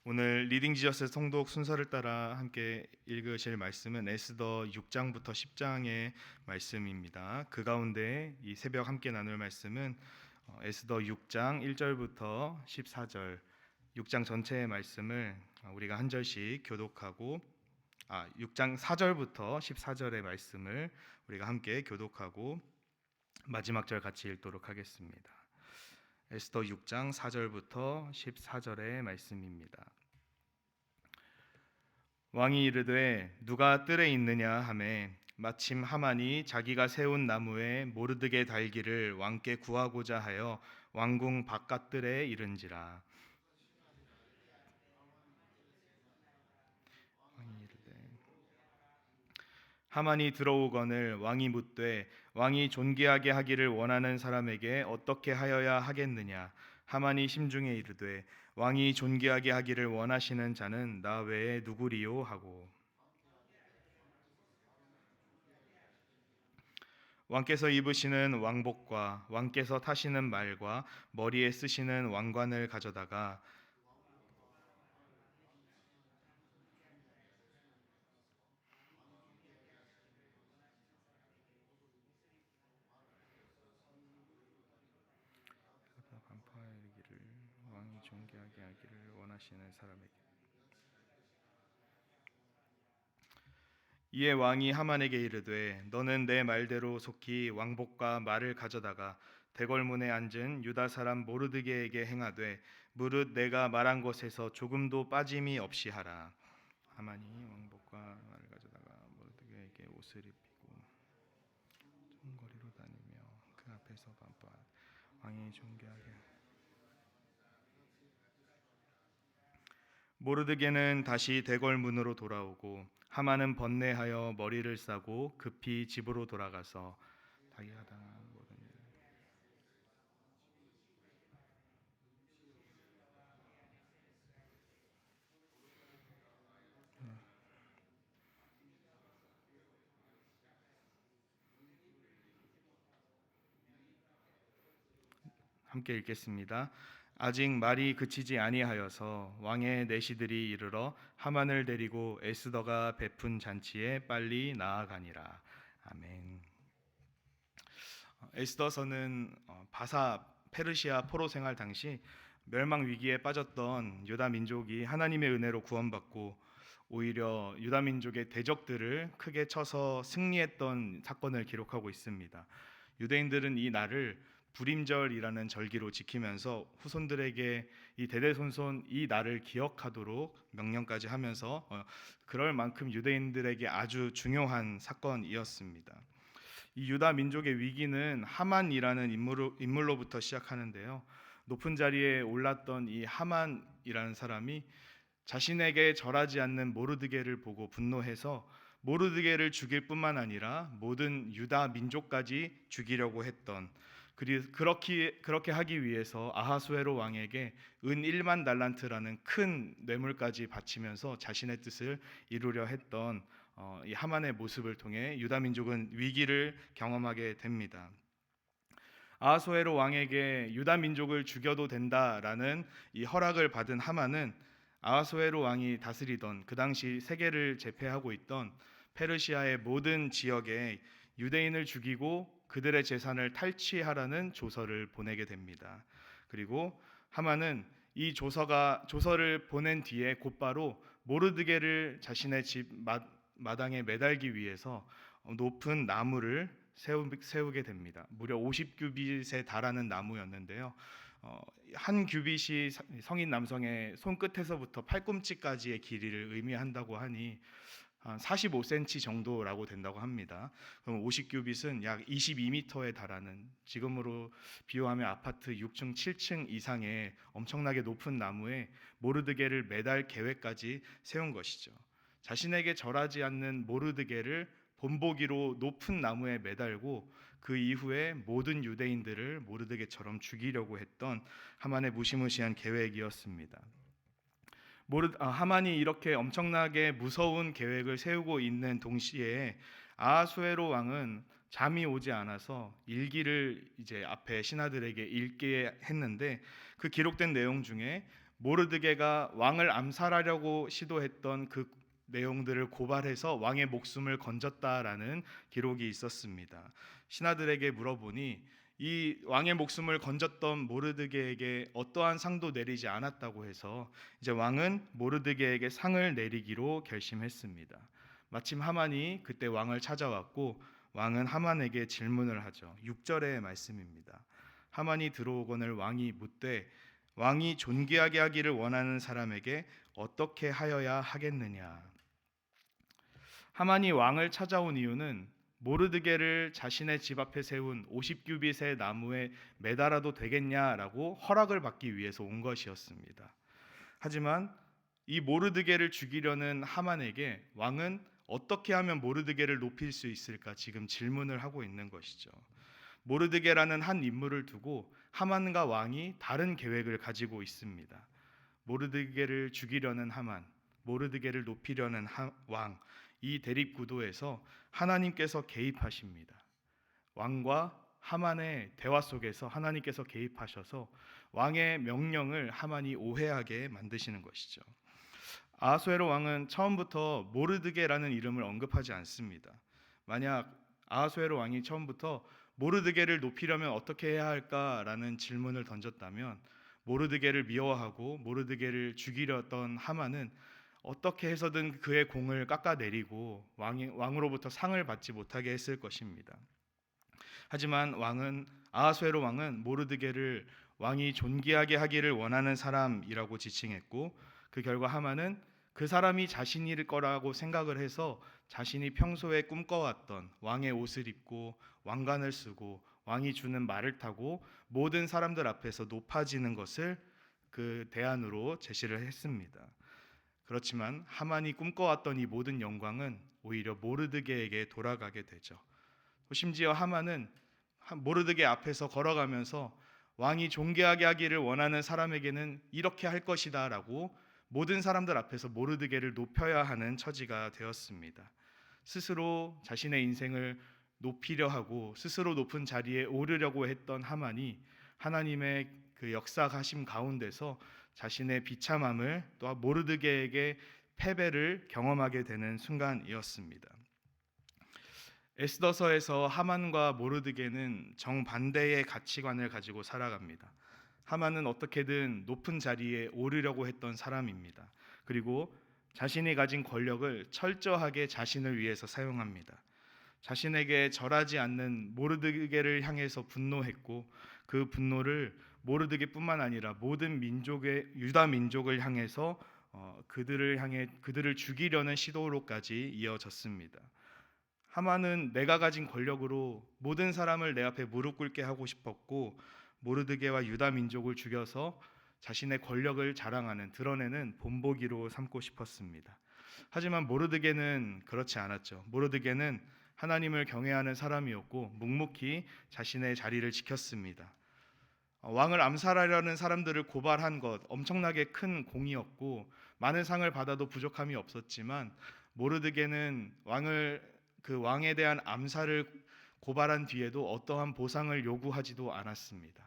오늘 리딩 지저스 통독 순서를 따라 함께 읽으실 말씀은 에스더 6장부터 10장의 말씀입니다. 그 가운데 이 새벽 함께 나눌 말씀은 에스더 6장 1절부터 14절, 6장 전체의 말씀을 우리가 한 절씩 교독하고 6장 4절부터 14절의 말씀을 우리가 함께 교독하고 마지막 절 같이 읽도록 하겠습니다. 에스더 6장 4절부터 14절의 말씀입니다. 왕이 이르되 누가 뜰에 있느냐 하매 마침 하만이 자기가 세운 나무에 모르드게 달기를 왕께 구하고자 하여 왕궁 바깥 뜰에 이른지라. 왕이 이르되 하만이 들어오거늘 왕이 묻되 왕이 존귀하게 하기를 원하는 사람에게 어떻게 하여야 하겠느냐. 하만이 심중에 이르되 왕이 존귀하게 하기를 원하시는 자는 나 외에 누구리요 하고, 왕께서 입으시는 왕복과 왕께서 타시는 말과 머리에 쓰시는 왕관을 가져다가 반포하기를 왕이 존귀하게 하기를 원하시는 사람에게. 이에 왕이 하만에게 이르되 너는 내 말대로 속히 왕복과 말을 가져다가 대궐문에 앉은 유다 사람 모르드게에게 행하되 무릇 내가 말한 것에서 조금도 빠짐이 없이 하라. 하만이 왕복과 말을 가져다가 모르드게에게 옷을 입히고 총거리로 다니며 그 앞에서 반포하되 왕이 존귀하게. 모르드게는 다시 대궐문으로 돌아오고 하만은 번뇌하여 머리를 싸고 급히 집으로 돌아가서 자기가 당한 모든 일을 함께 읽겠습니다. 아직 말이 그치지 아니하여서 왕의 내시들이 이르러 하만을 데리고 에스더가 베푼 잔치에 빨리 나아가니라. 아멘. 에스더서는 바사 페르시아 포로 생활 당시 멸망 위기에 빠졌던 유다 민족이 하나님의 은혜로 구원받고 오히려 유다 민족의 대적들을 크게 쳐서 승리했던 사건을 기록하고 있습니다. 유대인들은 이 날을 불임절이라는 절기로 지키면서 후손들에게 이 대대손손 이 날을 기억하도록 명령까지 하면서 그럴 만큼 유대인들에게 아주 중요한 사건이었습니다. 이 유다 민족의 위기는 하만이라는 인물로부터 시작하는데요. 높은 자리에 올랐던 이 하만이라는 사람이 자신에게 절하지 않는 모르드게를 보고 분노해서 모르드게를 죽일 뿐만 아니라 모든 유다 민족까지 죽이려고 했던, 그렇게 하기 위해서 아하수에로 왕에게 은 1만 달란트라는 큰 뇌물까지 바치면서 자신의 뜻을 이루려 했던 이 하만의 모습을 통해 유다 민족은 위기를 경험하게 됩니다. 아하수에로 왕에게 유다 민족을 죽여도 된다라는 이 허락을 받은 하만은 아하수에로 왕이 다스리던 그 당시 세계를 제패하고 있던 페르시아의 모든 지역에 유대인을 죽이고 그들의 재산을 탈취하라는 조서를 보내게 됩니다. 그리고 하만은 이 조서를 보낸 뒤에 곧바로 모르드게를 자신의 집 마당에 매달기 위해서 높은 나무를 세우게 됩니다. 무려 50규빗에 달하는 나무였는데요. 한 규빗이 성인 남성의 손끝에서부터 팔꿈치까지의 길이를 의미한다고 하니 한 45cm 정도라고 된다고 합니다. 그럼 50규빗은 약 22m에 달하는, 지금으로 비유하면 아파트 6층, 7층 이상의 엄청나게 높은 나무에 모르드게를 매달 계획까지 세운 것이죠. 자신에게 절하지 않는 모르드게를 본보기로 높은 나무에 매달고 그 이후에 모든 유대인들을 모르드게처럼 죽이려고 했던 하만의 무시무시한 계획이었습니다. 하만이 이렇게 엄청나게 무서운 계획을 세우고 있는 동시에 아하수에로 왕은 잠이 오지 않아서 일기를 이제 앞에 신하들에게 읽게 했는데 그 기록된 내용 중에 모르드게가 왕을 암살하려고 시도했던 그 내용들을 고발해서 왕의 목숨을 건졌다라는 기록이 있었습니다. 신하들에게 물어보니 이 왕의 목숨을 건졌던 모르드게에게 어떠한 상도 내리지 않았다고 해서 이제 왕은 모르드게에게 상을 내리기로 결심했습니다. 마침 하만이 그때 왕을 찾아왔고 왕은 하만에게 질문을 하죠. 6절의 말씀입니다. 하만이 들어오거늘 왕이 묻되 왕이 존귀하게 하기를 원하는 사람에게 어떻게 하여야 하겠느냐. 하만이 왕을 찾아온 이유는 모르드게를 자신의 집 앞에 세운 50규빗의 나무에 매달아도 되겠냐라고 허락을 받기 위해서 온 것이었습니다. 하지만 이 모르드게를 죽이려는 하만에게 왕은 어떻게 하면 모르드게를 높일 수 있을까 지금 질문을 하고 있는 것이죠. 모르드게라는 한 인물을 두고 하만과 왕이 다른 계획을 가지고 있습니다. 모르드게를 죽이려는 하만, 모르드게를 높이려는 왕, 이 대립 구도에서 하나님께서 개입하십니다. 왕과 하만의 대화 속에서 하나님께서 개입하셔서 왕의 명령을 하만이 오해하게 만드시는 것이죠. 아하수에로 왕은 처음부터 모르드게라는 이름을 언급하지 않습니다. 만약 아하수에로 왕이 처음부터 모르드게를 높이려면 어떻게 해야 할까라는 질문을 던졌다면 모르드게를 미워하고 모르드게를 죽이려던 하만은 어떻게 해서든 그의 공을 깎아내리고 왕으로부터 상을 받지 못하게 했을 것입니다. 하지만 아하수에로 왕은 모르드게를 왕이 존귀하게 하기를 원하는 사람이라고 지칭했고 그 결과 하만은 그 사람이 자신일 거라고 생각을 해서 자신이 평소에 꿈꿔왔던 왕의 옷을 입고 왕관을 쓰고 왕이 주는 말을 타고 모든 사람들 앞에서 높아지는 것을 그 대안으로 제시를 했습니다. 그렇지만 하만이 꿈꿔왔던 이 모든 영광은 오히려 모르드게에게 돌아가게 되죠. 심지어 하만은 모르드게 앞에서 걸어가면서 왕이 존귀하게 하기를 원하는 사람에게는 이렇게 할 것이다 라고 모든 사람들 앞에서 모르드게를 높여야 하는 처지가 되었습니다. 스스로 자신의 인생을 높이려 하고 스스로 높은 자리에 오르려고 했던 하만이 하나님의 그 역사하심 가운데서 자신의 비참함을 또 모르드게에게 패배를 경험하게 되는 순간이었습니다. 에스더서에서 하만과 모르드게는 정반대의 가치관을 가지고 살아갑니다. 하만은 어떻게든 높은 자리에 오르려고 했던 사람입니다. 그리고 자신이 가진 권력을 철저하게 자신을 위해서 사용합니다. 자신에게 절하지 않는 모르드게를 향해서 분노했고 그 분노를 모르드게뿐만 아니라 모든 유다 민족을 향해서 그들을 죽이려는 시도로까지 이어졌습니다. 하만은 내가 가진 권력으로 모든 사람을 내 앞에 무릎 꿇게 하고 싶었고 모르드게와 유다 민족을 죽여서 자신의 권력을 드러내는 본보기로 삼고 싶었습니다. 하지만 모르드게는 그렇지 않았죠. 모르드게는 하나님을 경외하는 사람이었고 묵묵히 자신의 자리를 지켰습니다. 왕을 암살하려는 사람들을 고발한 것 엄청나게 큰 공이었고 많은 상을 받아도 부족함이 없었지만 모르드게는 왕에 대한 암살을 고발한 뒤에도 어떠한 보상을 요구하지도 않았습니다.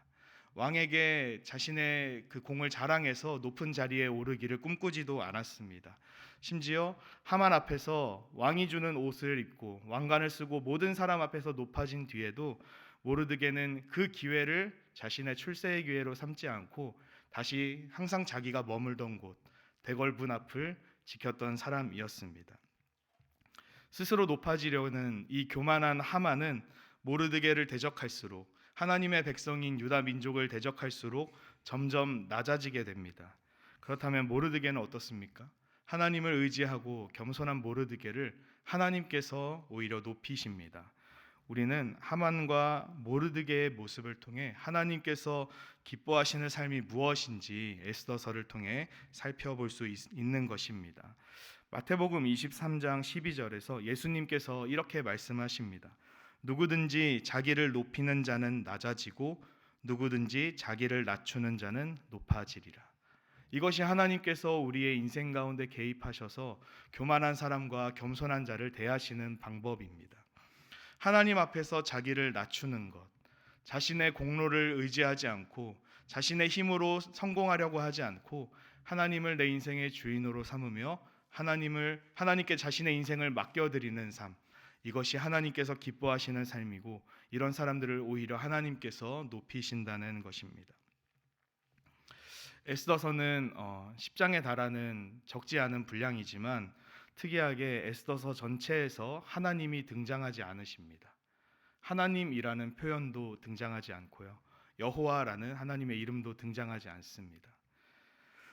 왕에게 자신의 그 공을 자랑해서 높은 자리에 오르기를 꿈꾸지도 않았습니다. 심지어 하만 앞에서 왕이 주는 옷을 입고 왕관을 쓰고 모든 사람 앞에서 높아진 뒤에도 모르드게는 그 기회를 자신의 출세의 기회로 삼지 않고 다시 항상 자기가 머물던 곳 대궐문 앞을 지켰던 사람이었습니다. 스스로 높아지려는 이 교만한 하만은 모르드게를 대적할수록 하나님의 백성인 유다 민족을 대적할수록 점점 낮아지게 됩니다. 그렇다면 모르드게는 어떻습니까? 하나님을 의지하고 겸손한 모르드게를 하나님께서 오히려 높이십니다. 우리는 하만과 모르드게의 모습을 통해 하나님께서 기뻐하시는 삶이 무엇인지 에스더서를 통해 살펴볼 수 있는 것입니다. 마태복음 23장 12절에서 예수님께서 이렇게 말씀하십니다. 누구든지 자기를 높이는 자는 낮아지고 누구든지 자기를 낮추는 자는 높아지리라. 이것이 하나님께서 우리의 인생 가운데 개입하셔서 교만한 사람과 겸손한 자를 대하시는 방법입니다. 하나님 앞에서 자기를 낮추는 것, 자신의 공로를 의지하지 않고 자신의 힘으로 성공하려고 하지 않고 하나님을 내 인생의 주인으로 삼으며 하나님께 자신의 인생을 맡겨드리는 삶, 이것이 하나님께서 기뻐하시는 삶이고, 이런 사람들을 오히려 하나님께서 높이신다는 것입니다. 에스더서는 10장에 달하는 적지 않은 분량이지만 특이하게 에스더서 전체에서 하나님이 등장하지 않으십니다. 하나님이라는 표현도 등장하지 않고요, 여호와라는 하나님의 이름도 등장하지 않습니다.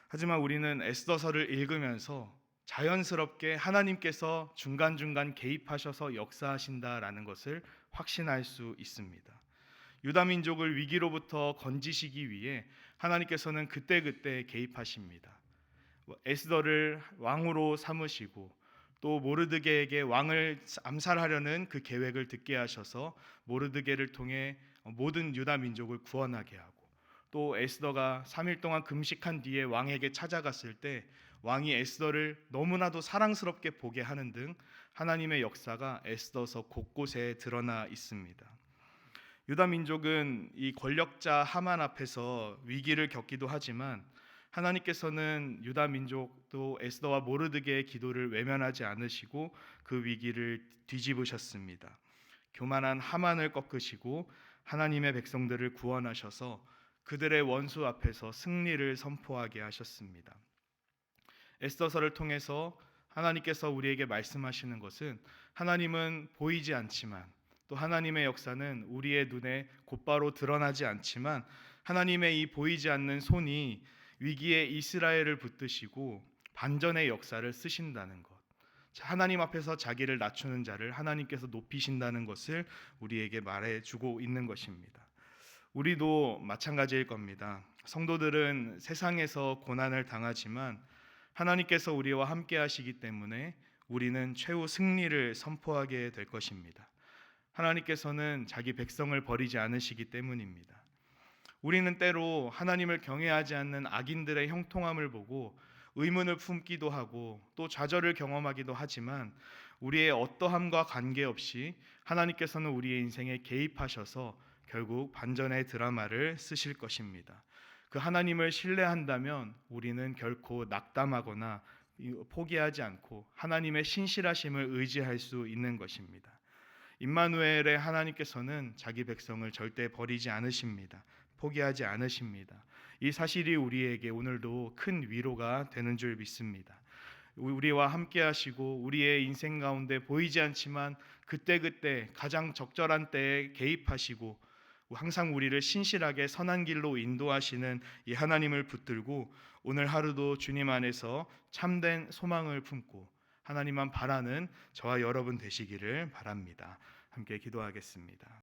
하지만 우리는 에스더서를 읽으면서 자연스럽게 하나님께서 중간중간 개입하셔서 역사하신다라는 것을 확신할 수 있습니다. 유다 민족을 위기로부터 건지시기 위해 하나님께서는 그때그때 개입하십니다. 에스더를 왕으로 삼으시고 또 모르드게에게 왕을 암살하려는 그 계획을 듣게 하셔서 모르드게를 통해 모든 유다 민족을 구원하게 하고, 또 에스더가 3일 동안 금식한 뒤에 왕에게 찾아갔을 때 왕이 에스더를 너무나도 사랑스럽게 보게 하는 등 하나님의 역사가 에스더서 곳곳에 드러나 있습니다. 유다 민족은 이 권력자 하만 앞에서 위기를 겪기도 하지만 하나님께서는 유다 민족도 에스더와 모르드게의 기도를 외면하지 않으시고 그 위기를 뒤집으셨습니다. 교만한 하만을 꺾으시고 하나님의 백성들을 구원하셔서 그들의 원수 앞에서 승리를 선포하게 하셨습니다. 에스더서를 통해서 하나님께서 우리에게 말씀하시는 것은, 하나님은 보이지 않지만 또 하나님의 역사는 우리의 눈에 곧바로 드러나지 않지만 하나님의 이 보이지 않는 손이 위기에 이스라엘을 붙드시고 반전의 역사를 쓰신다는 것, 하나님 앞에서 자기를 낮추는 자를 하나님께서 높이신다는 것을 우리에게 말해주고 있는 것입니다. 우리도 마찬가지일 겁니다. 성도들은 세상에서 고난을 당하지만 하나님께서 우리와 함께 하시기 때문에 우리는 최후 승리를 선포하게 될 것입니다. 하나님께서는 자기 백성을 버리지 않으시기 때문입니다. 우리는 때로 하나님을 경외하지 않는 악인들의 형통함을 보고 의문을 품기도 하고 또 좌절을 경험하기도 하지만, 우리의 어떠함과 관계없이 하나님께서는 우리의 인생에 개입하셔서 결국 반전의 드라마를 쓰실 것입니다. 그 하나님을 신뢰한다면 우리는 결코 낙담하거나 포기하지 않고 하나님의 신실하심을 의지할 수 있는 것입니다. 임마누엘의 하나님께서는 자기 백성을 절대 버리지 않으십니다. 포기하지 않으십니다. 이 사실이 우리에게 오늘도 큰 위로가 되는 줄 믿습니다. 우리와 함께 하시고 우리의 인생 가운데 보이지 않지만 그때그때 가장 적절한 때에 개입하시고 항상 우리를 신실하게 선한 길로 인도하시는 이 하나님을 붙들고 오늘 하루도 주님 안에서 참된 소망을 품고 하나님만 바라는 저와 여러분 되시기를 바랍니다. 함께 기도하겠습니다.